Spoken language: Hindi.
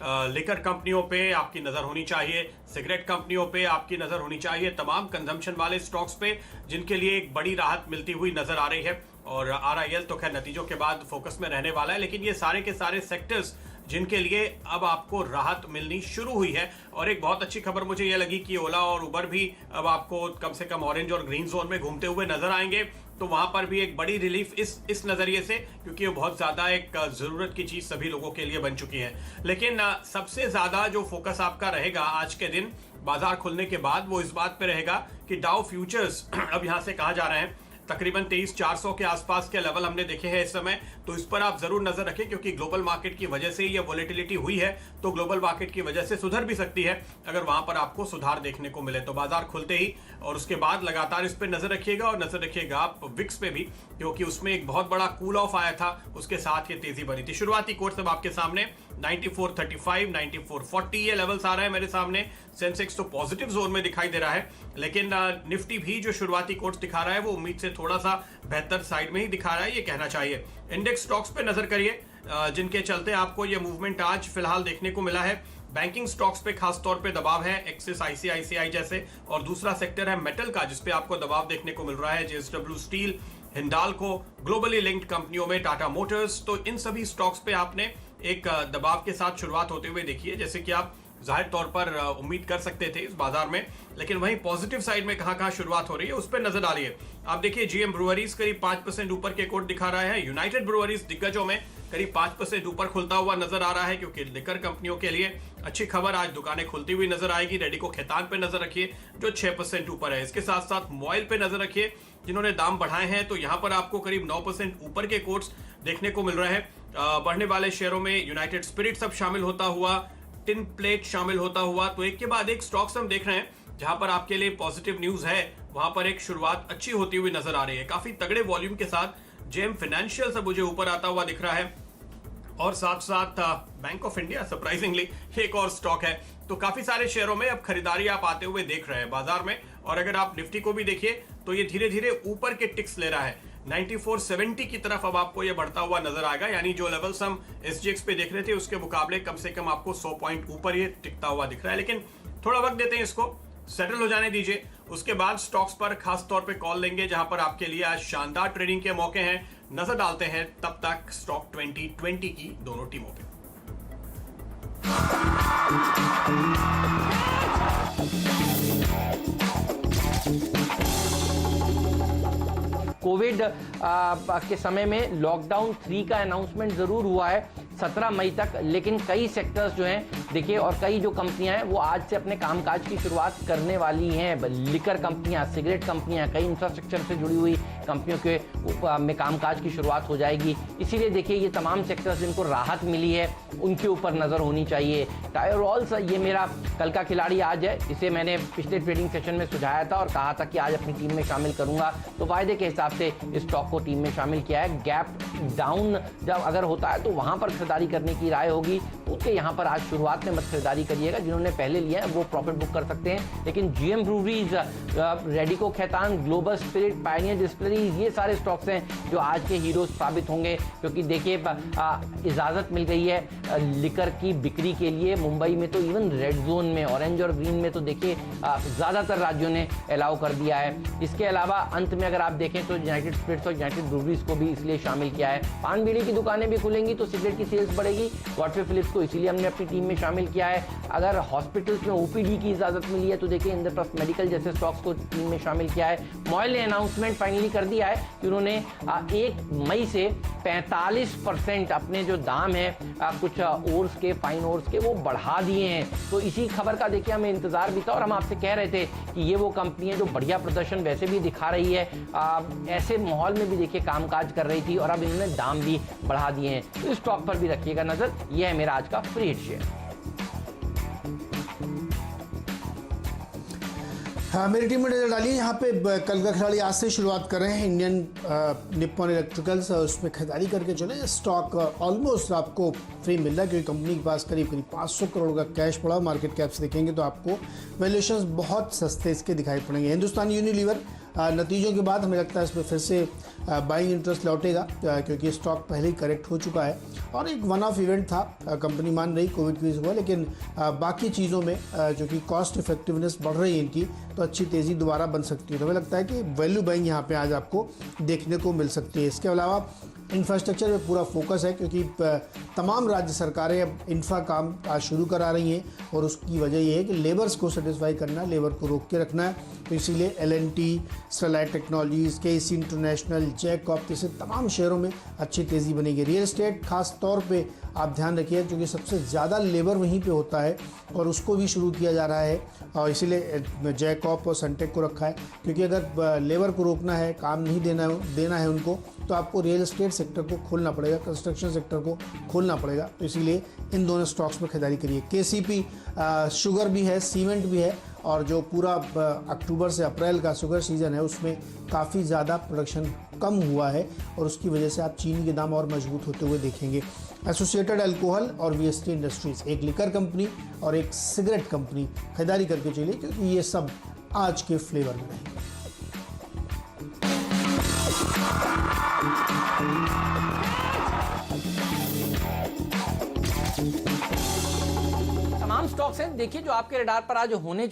लिकर कंपनियों पे आपकी नजर होनी चाहिए, सिगरेट कंपनियों पे आपकी नजर होनी चाहिए, तमाम कंजम्पशन वाले स्टॉक्स पे जिनके लिए एक बड़ी राहत मिलती हुई नजर आ रही है। और RIL तो खैर नतीजों के बाद फोकस में रहने वाला है, लेकिन ये सारे के सारे सेक्टर्स जिनके लिए अब आपको राहत मिलनी शुरू हुई है। और एक बहुत अच्छी खबर मुझे ये लगी कि ओला और उबर भी अब आपको कम से कम ऑरेंज और ग्रीन जोन में घूमते हुए नजर आएंगे, तो वहां पर भी एक बड़ी रिलीफ इस नजरिए से, क्योंकि ये बहुत ज्यादा एक जरूरत की चीज सभी लोगों के लिए बन चुकी है। लेकिन सबसे ज्यादा जो फोकस आपका रहेगा आज के दिन बाजार खुलने के बाद, वो इस बात पे रहेगा कि डाउ फ्यूचर्स अब यहां से कहा जा रहे हैं तकरीबन 23,400 के आसपास के लेवल हमने देखे हैं इस समय, तो इस पर आप जरूर नजर रखें, क्योंकि ग्लोबल मार्केट की वजह से ये वोलेटिलिटी हुई है, तो ग्लोबल मार्केट की वजह से सुधर भी सकती है। अगर वहां पर आपको सुधार देखने को मिले तो बाजार खुलते ही और उसके बाद लगातार इस पर नजर रखिएगा, और नजर रखिएगा आप विक्स पे भी, क्योंकि उसमें एक बहुत बड़ा कूल ऑफ आया था, उसके साथ ये तेजी बनी थी। शुरुआती कोर्स अब आपके सामने 9435, 9440 ये लेवल्स आ रहे हैं मेरे सामने। सेंसेक्स तो पॉजिटिव जोन में दिखाई दे रहा है, लेकिन निफ्टी भी जो शुरुआती कोर्स दिखा रहा है वो उम्मीद से थोड़ा सा बेहतर साइड में ही दिखा रहा है, ये कहना चाहिए। इंडेक्स स्टॉक्स पे नजर करिए जिनके चलते आपको ये मूवमेंट आज फिलहाल देखने को मिला है। बैंकिंग स्टॉक्स पे खास तौर पे दबाव है, एक्सिस, ICICI जैसे, और दूसरा सेक्टर है मेटल का, जिसपे आपको दबाव देखने को मिल रहा है, JSW steel, Hindalco, globally linked कंपनियों में टाटा मोटर्स। तो इन सभी स्टॉक्स पे आपने एक दबाव के साथ शुरुआत होते हुए देखी है, जैसे कि आप जाहिर तौर पर उम्मीद कर सकते थे इस बाजार में। लेकिन वहीं पॉजिटिव साइड में कहां शुरुआत हो रही है उस पर नजर डालिए। आप देखिए GM ब्रूअरीज करीब 5% ऊपर के कोट दिखा रहा है। यूनाइटेड ब्रूअरीज दिग्गजों में करीब 5% ऊपर खुलता हुआ नजर आ रहा है, क्योंकि लिकर कंपनियों के लिए अच्छी खबर, आज दुकानें खुलती हुई नजर आएगी। रेडिको खेतान पे नजर रखिए जो 6% ऊपर है। इसके साथ साथ मोबाइल पे नजर रखिए जिन्होंने दाम बढ़ाए हैं, तो यहां पर आपको करीब 9% ऊपर के कोट्स देखने को मिल रहे हैं। बढ़ने वाले शेयरों में यूनाइटेड स्पिरिट्स अब शामिल होता हुआ, टिन प्लेट शामिल होता हुआ, तो एक के बाद एक स्टॉक्स हम देख रहे हैं जहां पर आपके लिए पॉजिटिव न्यूज है, वहां पर एक शुरुआत अच्छी होती हुई नजर आ रही है। काफी तगड़े वॉल्यूम के साथ जेम फाइनेंशियल सब मुझे ऊपर आता हुआ दिख रहा है, और साथ साथ बैंक ऑफ इंडिया सरप्राइजिंगली एक और स्टॉक है। तो काफी सारे शेयरों में अब खरीदारी आप आते हुए देख रहे हैं बाजार में। और अगर आप निफ्टी को भी देखिए तो ये धीरे धीरे ऊपर के टिक्स ले रहा है, 9470 की तरफ अब आपको ये बढ़ता हुआ नजर आएगा। यानी जो लेवल्स हम SGX पे देख रहे थे उसके मुकाबले कम से कम आपको 100 पॉइंट ऊपर ये टिकता हुआ दिख रहा है। लेकिन थोड़ा वक्त देते हैं, इसको सेटल हो जाने दीजिए, उसके बाद स्टॉक्स पर खास तौर पे कॉल लेंगे जहां पर आपके लिए आज शानदार ट्रेडिंग के मौके हैं। नजर डालते हैं तब तक स्टॉक 2020 की दोनों टीमों पे। कोविड के समय में लॉकडाउन 3 का अनाउंसमेंट जरूर हुआ है 17 मई तक, लेकिन कई सेक्टर्स जो हैं देखिए, और कई जो कंपनियां हैं वो आज से अपने कामकाज की शुरुआत करने वाली हैं। लिकर कंपनियां, सिगरेट कंपनियां, कई इंफ्रास्ट्रक्चर से जुड़ी हुई कंपनियों के में कामकाज की शुरुआत हो जाएगी। इसीलिए देखिए ये तमाम सेक्टर्स जिनको राहत मिली है उनके ऊपर नज़र होनी चाहिए। टायर रॉल्स, ये मेरा कल का खिलाड़ी आज है, इसे मैंने पिछले ट्रेडिंग सेशन में सुझाया था और कहा था कि आज अपनी टीम में शामिल करूंगा, तो वायदे के हिसाब से इस स्टॉक को टीम में शामिल किया है। गैप डाउन जब अगर होता है तो वहां पर खरीदारी करने की राय होगी, उसके यहाँ पर आज शुरुआत में मत खरीदारी करिएगा। जिन्होंने पहले लिया है वो प्रॉफिट बुक कर सकते हैं, लेकिन GM breweries, Radico Khetan, Global Spirit, Pioneer Distilleries, ये सारे स्टॉक्स हैं जो आज के हीरोज साबित होंगे। क्योंकि देखिए इजाज़त मिल गई है लिकर की बिक्री के लिए मुंबई में, तो इवन रेड जोन में, ऑरेंज और ग्रीन में तो देखिए ज़्यादातर राज्यों ने अलाउ कर दिया है। इसके अलावा अंत में अगर आप देखें तो यूनाइटेड स्पिरिट्स और यूनाइटेड ब्रूवरीज को भी इसलिए शामिल किया है। पान बीड़ी की दुकानें भी खुलेंगी तो सिगरेट की सेल्स बढ़ेगी। गॉडफ्रे फिलिप्स को इसीलिए हमने अपनी टीम में शामिल किया है। अगर हॉस्पिटल्स में OPD की इजाज़त मिली है तो देखिए इंद्रप्रस्थ मेडिकल जैसे स्टॉक्स को टीम में शामिल किया है। मॉयल ने अनाउंसमेंट फाइनली कर दिया है कि उन्होंने 1 मई से 45% अपने जो दाम है कुछ ओर्स के, फाइन ओर्स के, वो बढ़ा दिए हैं। तो इसी खबर का देखिए हमें इंतजार भी था और हम आपसे कह रहे थे कि ये वो कंपनी है जो बढ़िया प्रदर्शन वैसे भी दिखा रही है, ऐसे माहौल में भी देखिए कामकाज कर रही थी और अब इन्होंने दाम भी बढ़ा दिए हैं। तो इस स्टॉक पर भी रखिएगा नजर। यह है मेरा आज का फ्री हिट शेयर। हाँ, मेरी टीम में नजर डालिए। यहाँ पे कल का खिलाड़ी आज से शुरुआत कर रहे हैं इंडियन निप्पॉन इलेक्ट्रिकल्स, उसमें खरीदारी करके चले। स्टॉक ऑलमोस्ट आपको फ्री मिल रहा है क्योंकि कंपनी के पास करीब 500 करोड़ का कैश पड़ा। मार्केट कैप से देखेंगे तो आपको वैल्यूएशंस बहुत सस्ते इसके दिखाई पड़ेंगे। हिंदुस्तान यूनिलीवर नतीजों के बाद हमें लगता है इसमें फिर से बाइंग इंटरेस्ट लौटेगा क्योंकि स्टॉक पहले ही करेक्ट हो चुका है और एक वन ऑफ इवेंट था। कंपनी मान रही कोविड की वजह से, लेकिन बाकी चीज़ों में जो कि कॉस्ट इफेक्टिवनेस बढ़ रही है इनकी, तो अच्छी तेज़ी दोबारा बन सकती है। तो हमें लगता है कि वैल्यू बाइंग यहाँ पे आज आपको देखने को मिल सकती है। इसके अलावा इंफ्रास्ट्रक्चर पे पूरा फोकस है क्योंकि तमाम राज्य सरकारें अब इंफ्रा काम आज शुरू करा रही हैं और उसकी वजह ये है कि लेबर्स को सेटिस्फाई करना है, लेबर को रोक के रखना है। तो इसीलिए L&T, Sterlite Technologies, KC International, जैकॉप जैसे तमाम शेयरों में अच्छी तेज़ी बनेगी। रियल एस्टेट खास तौर पे आप ध्यान रखिए क्योंकि सबसे ज़्यादा लेबर वहीं पे होता है और उसको भी शुरू किया जा रहा है और इसीलिए जैकॉप और सनटेक को रखा है क्योंकि अगर लेबर को रोकना है, काम नहीं देना है उनको, तो आपको रियल एस्टेट सेक्टर को खोलना पड़ेगा, कंस्ट्रक्शन सेक्टर को खोलना पड़ेगा। तो इसीलिए इन दोनों स्टॉक्स में खरीदारी करिए। KCP शुगर भी है, सीमेंट भी है और जो पूरा अक्टूबर से अप्रैल का शुगर सीज़न है उसमें काफ़ी ज़्यादा प्रोडक्शन कम हुआ है और उसकी वजह से आप चीनी के दाम और मजबूत होते हुए देखेंगे। एसोसिएटेड अल्कोहल और VST इंडस्ट्रीज़, एक लिकर कंपनी और एक सिगरेट कंपनी, खरीदारी करके चलिए क्योंकि ये सब आज के फ्लेवर में रहेंगे। तमाम स्टॉक्स हैं देखिए जो आपके रडार पर आज होने